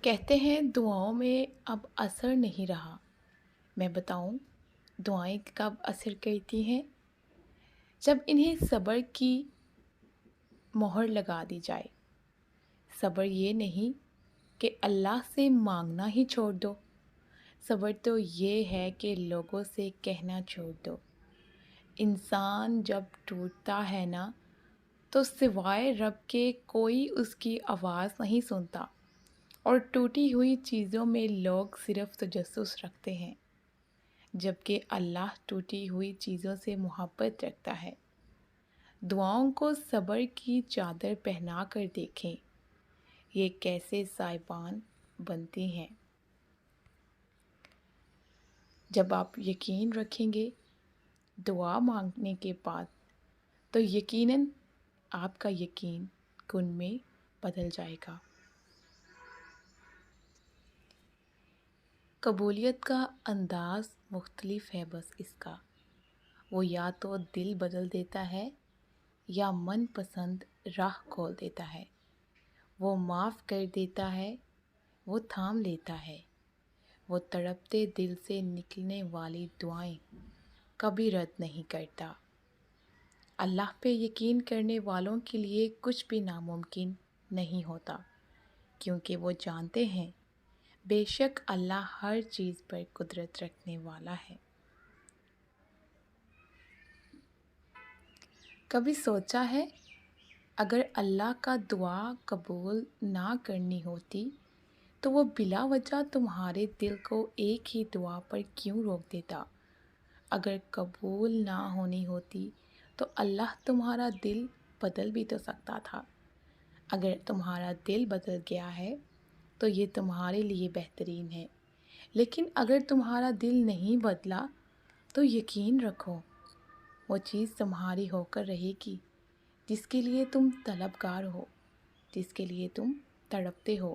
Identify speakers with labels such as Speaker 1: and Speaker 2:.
Speaker 1: کہتے ہیں دعاؤں میں اب اثر نہیں رہا۔ میں بتاؤں دعائیں کب اثر کرتی ہیں؟ جب انہیں صبر کی مہر لگا دی جائے۔ صبر یہ نہیں کہ اللہ سے مانگنا ہی چھوڑ دو۔ صبر تو یہ ہے کہ لوگوں سے کہنا چھوڑ دو۔ انسان جب ٹوٹتا ہے نا تو سوائے رب کے کوئی اس کی آواز نہیں سنتا، اور ٹوٹی ہوئی چیزوں میں لوگ صرف تجسس رکھتے ہیں، جبکہ اللہ ٹوٹی ہوئی چیزوں سے محبت رکھتا ہے۔ دعاؤں کو صبر کی چادر پہنا کر دیکھیں، یہ کیسے سائبان بنتی ہیں۔ جب آپ یقین رکھیں گے دعا مانگنے کے بعد، تو یقیناً آپ کا یقین کن میں بدل جائے گا۔ قبولیت کا انداز مختلف ہے، بس اس کا وہ یا تو دل بدل دیتا ہے یا من پسند راہ کھول دیتا ہے۔ وہ معاف کر دیتا ہے، وہ تھام لیتا ہے، وہ تڑپتے دل سے نکلنے والی دعائیں کبھی رد نہیں کرتا۔ اللہ پہ یقین کرنے والوں کے لیے کچھ بھی ناممکن نہیں ہوتا، کیونکہ وہ جانتے ہیں بے شک اللہ ہر چیز پر قدرت رکھنے والا ہے۔ کبھی سوچا ہے اگر اللہ کا دعا قبول نہ کرنی ہوتی تو وہ بلا وجہ تمہارے دل کو ایک ہی دعا پر کیوں روک دیتا؟ اگر قبول نہ ہونی ہوتی تو اللہ تمہارا دل بدل بھی تو سکتا تھا۔ اگر تمہارا دل بدل گیا ہے تو یہ تمہارے لیے بہترین ہے، لیکن اگر تمہارا دل نہیں بدلا تو یقین رکھو وہ چیز تمہاری ہو کر رہے گی جس کے لیے تم طلبگار ہو، جس کے لیے تم تڑپتے ہو۔